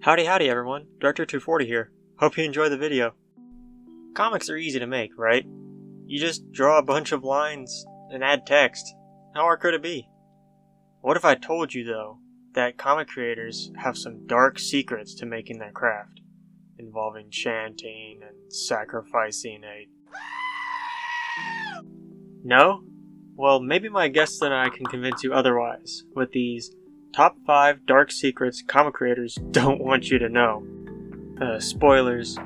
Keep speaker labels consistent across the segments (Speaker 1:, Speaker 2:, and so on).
Speaker 1: Howdy everyone, Director 240 here. Hope you enjoy the video. Comics are easy to make, right? You just draw a bunch of lines and add text. How hard could it be? What if I told you, though, that comic creators have some dark secrets to making their craft, involving chanting and sacrificing a... No? Well, maybe my guest and I can convince you otherwise, with these Top 5 Dark Secrets comic creators don't want you to know. Spoilers.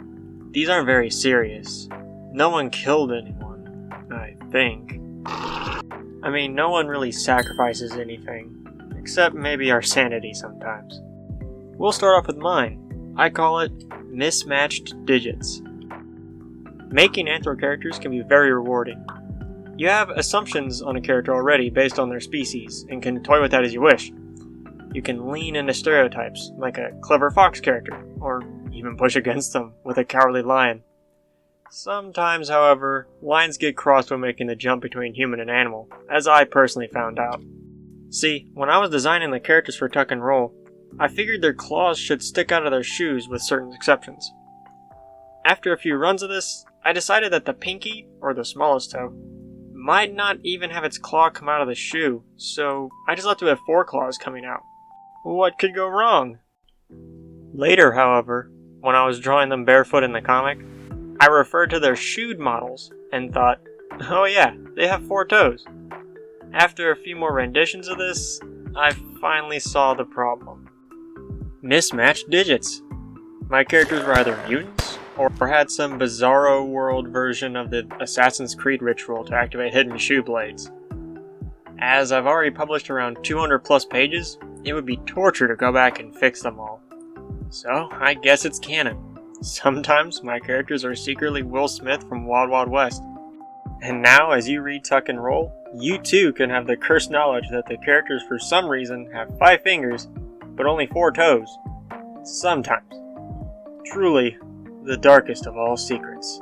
Speaker 1: These aren't very serious. No one killed anyone, I think. I mean, no one really sacrifices anything, except maybe our sanity sometimes. We'll start off with mine. I call it Mismatched Digits. Making anthro characters can be very rewarding. You have assumptions on a character already based on their species, and can toy with that as you wish. You can lean into stereotypes, like a clever fox character, or even push against them with a cowardly lion. Sometimes, however, lines get crossed when making the jump between human and animal, as I personally found out. See, when I was designing the characters for Tukk Rol, I figured their claws should stick out of their shoes with certain exceptions. After a few runs of this, I decided that the pinky, or the smallest toe, might not even have its claw come out of the shoe, so I just left it with 4 claws coming out. What could go wrong? Later, however, when I was drawing them barefoot in the comic, I referred to their shoed models and thought, oh yeah, they have 4 toes. After a few more renditions of this, I finally saw the problem. Mismatched digits. My characters were either mutants, or had some bizarro world version of the Assassin's Creed ritual to activate hidden shoe blades. As I've already published around 200 plus pages, it would be torture to go back and fix them all. So, I guess it's canon. Sometimes my characters are secretly Will Smith from Wild Wild West. And now, as you read Tukk Rol, you too can have the cursed knowledge that the characters for some reason have 5 fingers, but only 4 toes. Sometimes. Truly, the darkest of all secrets.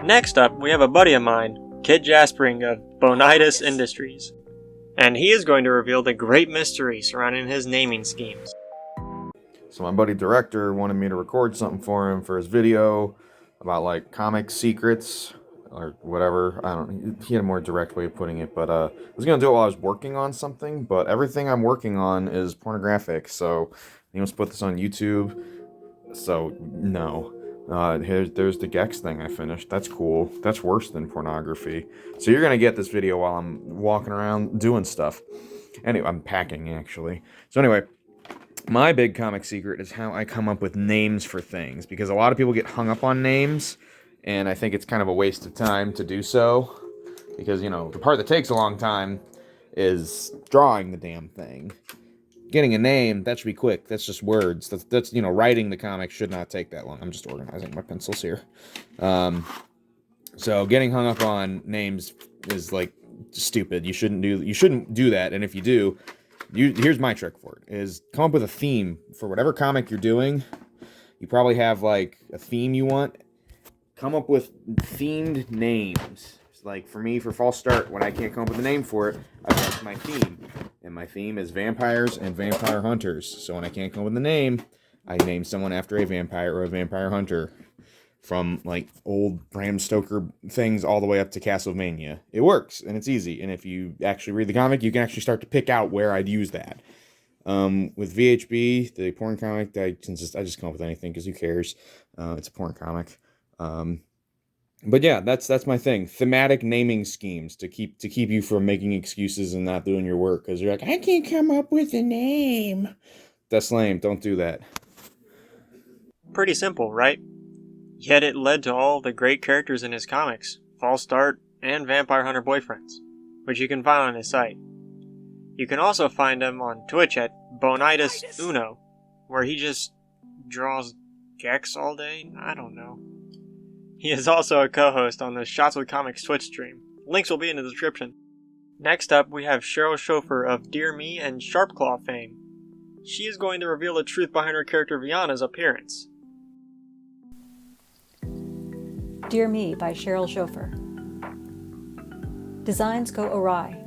Speaker 1: Next up, we have a buddy of mine, Kid Jaspering of Bonitas Industries. And he is going to reveal the great mystery surrounding his naming schemes.
Speaker 2: So my buddy director wanted me to record something for him for his video about like comic secrets or whatever. I don't. He had a more direct way of putting it, but I was gonna do it while I was working on something. But everything I'm working on is pornographic, so he wants to put this on YouTube. So no. There's the Gex thing I finished. That's cool. That's worse than pornography. So you're gonna get this video while I'm walking around doing stuff. Anyway, I'm packing actually. So anyway, my big comic secret is how I come up with names for things, because a lot of people get hung up on names, and I think it's kind of a waste of time to do so, because, you know, the part that takes a long time is drawing the damn thing. Getting a name, that should be quick. That's just words. That's you know, writing the comic should not take that long. I'm just organizing my pencils here. So getting hung up on names is like stupid. You shouldn't do that. And if you do, here's my trick for it: is come up with a theme for whatever comic you're doing. You probably have like a theme you want. Come up with themed names. Like for me, for False Start, when I can't come up with a name for it, I go to my theme. And my theme is vampires and vampire hunters. So when I can't come up with a name, I name someone after a vampire or a vampire hunter. From like old Bram Stoker things all the way up to Castlevania. It works, and it's easy. And if you actually read the comic, you can actually start to pick out where I'd use that. With VHB, the porn comic, I just come up with anything because who cares? It's a porn comic. But yeah, that's my thing. Thematic naming schemes to keep you from making excuses and not doing your work because you're like, I can't come up with a name. That's lame. Don't do that.
Speaker 1: Pretty simple, right? Yet it led to all the great characters in his comics, False Start, and Vampire Hunter Boyfriends, which you can find on his site. You can also find him on Twitch at Bonitas Uno, where he just draws Gex all day? I don't know. He is also a co-host on the Shots with Comics Twitch stream. Links will be in the description. Next up, we have Sheryl Schopfer of Dear Me and Sharpclaw fame. She is going to reveal the truth behind her character Viana's appearance.
Speaker 3: Dear Me by Sheryl Schopfer. Designs go awry.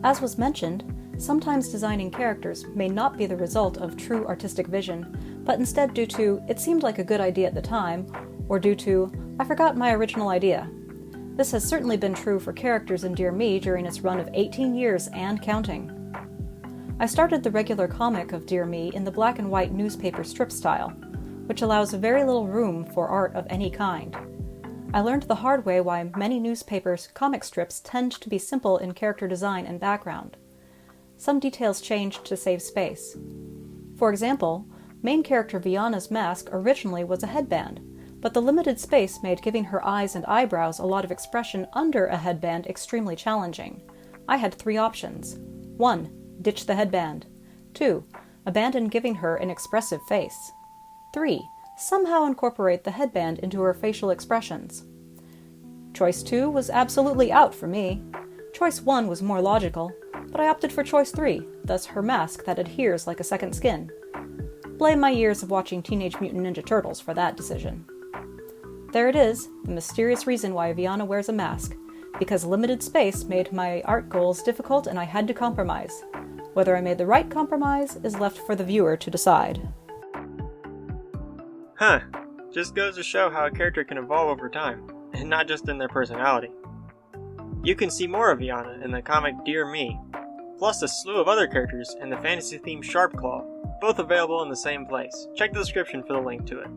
Speaker 3: As was mentioned, Sometimes designing characters may not be the result of true artistic vision, but instead due to, it seemed like a good idea at the time, or due to, I forgot my original idea. This has certainly been true for characters in Dear Me during its run of 18 years and counting. I started the regular comic of Dear Me in the black and white newspaper strip style, which allows very little room for art of any kind. I learned the hard way why many newspapers' comic strips tend to be simple in character design and background. Some details changed to save space. For example, main character Viana's mask originally was a headband, but the limited space made giving her eyes and eyebrows a lot of expression under a headband extremely challenging. I had 3 options. 1. Ditch the headband. 2. Abandon giving her an expressive face. 3. Somehow incorporate the headband into her facial expressions. Choice 2 was absolutely out for me. Choice 1 was more logical, but I opted for choice 3, thus her mask that adheres like a second skin. Blame my years of watching Teenage Mutant Ninja Turtles for that decision. There it is, the mysterious reason why Viana wears a mask, because limited space made my art goals difficult and I had to compromise. Whether I made the right compromise is left for the viewer to decide.
Speaker 1: Huh. Just goes to show how a character can evolve over time, and not just in their personality. You can see more of Viana in the comic Dear Me, plus a slew of other characters in the fantasy-themed Sharpclaw, both available in the same place. Check the description for the link to it.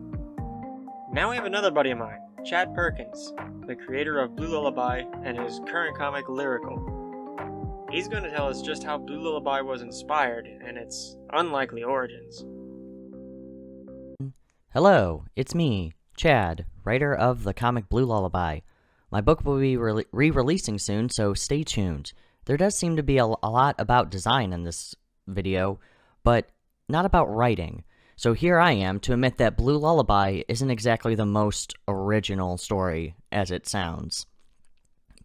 Speaker 1: Now we have another buddy of mine, Chad Perkins, the creator of Blue Lullaby and his current comic Lyrical. He's going to tell us just how Blue Lullaby was inspired and its unlikely origins.
Speaker 4: Hello, it's me, Chad, writer of the comic Blue Lullaby. My book will be re-releasing soon, so stay tuned. There does seem to be a lot about design in this video, but not about writing. So here I am to admit that Blue Lullaby isn't exactly the most original story as it sounds.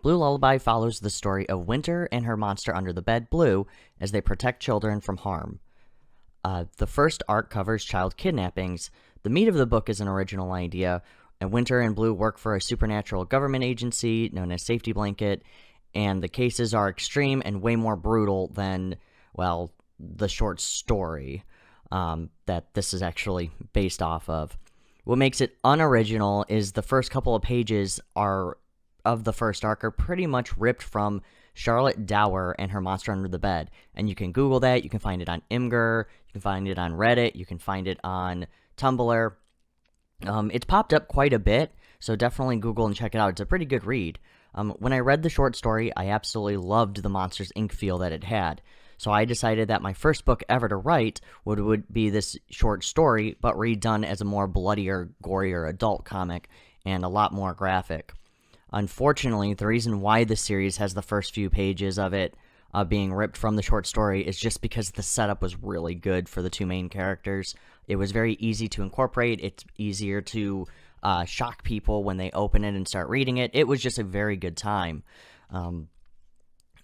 Speaker 4: Blue Lullaby follows the story of Winter and her monster under the bed, Blue, as they protect children from harm. The first arc covers child kidnappings. The meat of the book is an original idea, and Winter and Blue work for a supernatural government agency known as Safety Blanket, and the cases are extreme and way more brutal than, well, the short story that this is actually based off of. What makes it unoriginal is the first couple of pages of the first arc are pretty much ripped from Charlotte Dower and her monster under the bed. And you can Google that, you can find it on Imgur, you can find it on Reddit, you can find it on Tumblr. It's popped up quite a bit, so definitely Google and check it out. It's a pretty good read. When I read the short story, I absolutely loved the Monsters, Inc. feel that it had. So I decided that my first book ever to write would be this short story, but redone as a more bloodier, gorier adult comic, and a lot more graphic. Unfortunately, the reason why this series has the first few pages of it being ripped from the short story is just because the setup was really good for the 2 main characters. It was very easy to incorporate. It's easier to shock people when they open it and start reading it. It was just a very good time.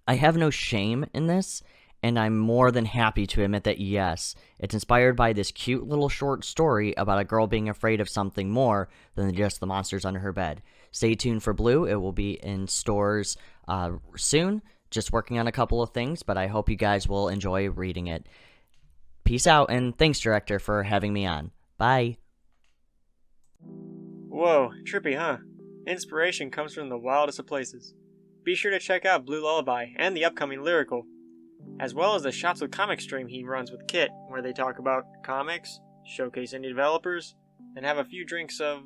Speaker 4: I have no shame in this, and I'm more than happy to admit that yes, it's inspired by this cute little short story about a girl being afraid of something more than just the monsters under her bed. Stay tuned for Blue. It will be in stores soon. Just working on a couple of things, but I hope you guys will enjoy reading it. Peace out, and thanks, director, for having me on. Bye.
Speaker 1: Whoa, trippy, huh? Inspiration comes from the wildest of places. Be sure to check out Blue Lullaby and the upcoming Lyrical, as well as the Shots with Comics stream he runs with Kit, where they talk about comics, showcase indie developers, and have a few drinks of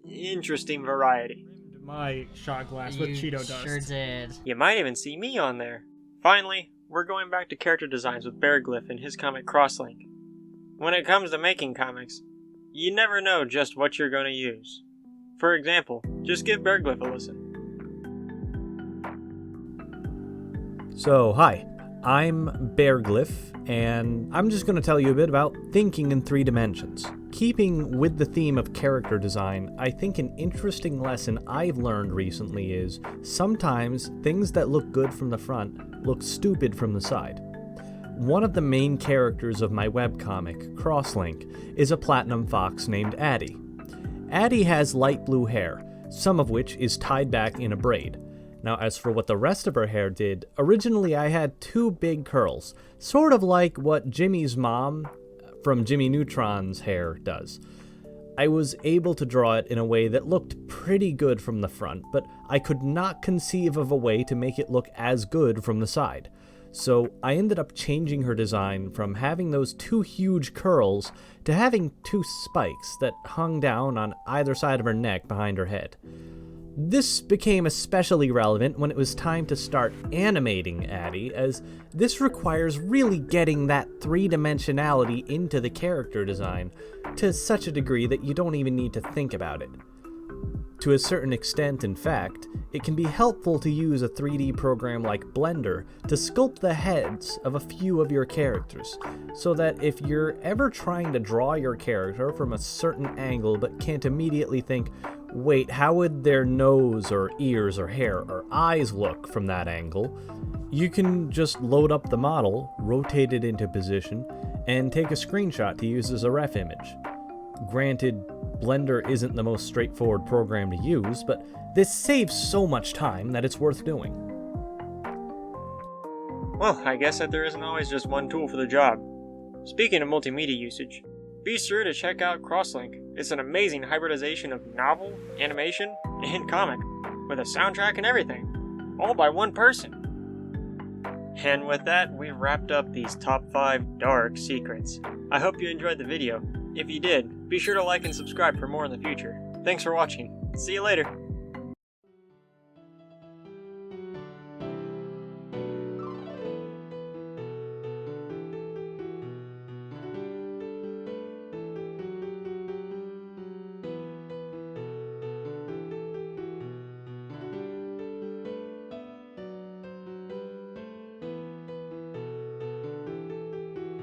Speaker 1: interesting variety.
Speaker 5: My shot glass with Cheeto dust.
Speaker 4: Sure did.
Speaker 1: You might even see me on there. Finally, we're going back to character designs with BearGlyph in his comic Crosslink. When it comes to making comics, you never know just what you're going to use. For example, just give BearGlyph a listen.
Speaker 5: So, hi, I'm BearGlyph, and I'm just going to tell you a bit about thinking in 3 dimensions. Keeping with the theme of character design, I think an interesting lesson I've learned recently is sometimes things that look good from the front look stupid from the side. One of the main characters of my webcomic, Crosslink, is a platinum fox named Addy. Addy has light blue hair, some of which is tied back in a braid. Now, as for what the rest of her hair did, originally I had 2 big curls, sort of like what Jimmy's mom from Jimmy Neutron's hair does. I was able to draw it in a way that looked pretty good from the front, but I could not conceive of a way to make it look as good from the side. So I ended up changing her design from having those 2 huge curls to having 2 spikes that hung down on either side of her neck behind her head. This became especially relevant when it was time to start animating Addie, as this requires really getting that 3-dimensionality into the character design to such a degree that you don't even need to think about it. To a certain extent, in fact, it can be helpful to use a 3D program like Blender to sculpt the heads of a few of your characters, so that if you're ever trying to draw your character from a certain angle but can't immediately think, wait, how would their nose or ears or hair or eyes look from that angle, you can just load up the model, rotate it into position, and take a screenshot to use as a ref image. Granted, Blender isn't the most straightforward program to use, but this saves so much time that it's worth doing.
Speaker 1: Well, I guess that there isn't always just one tool for the job. Speaking of multimedia usage, be sure to check out Crosslink. It's an amazing hybridization of novel, animation, and comic, with a soundtrack and everything, all by one person. And with that, we've wrapped up these top 5 dark secrets. I hope you enjoyed the video. If you did, be sure to like and subscribe for more in the future. Thanks for watching. See you later.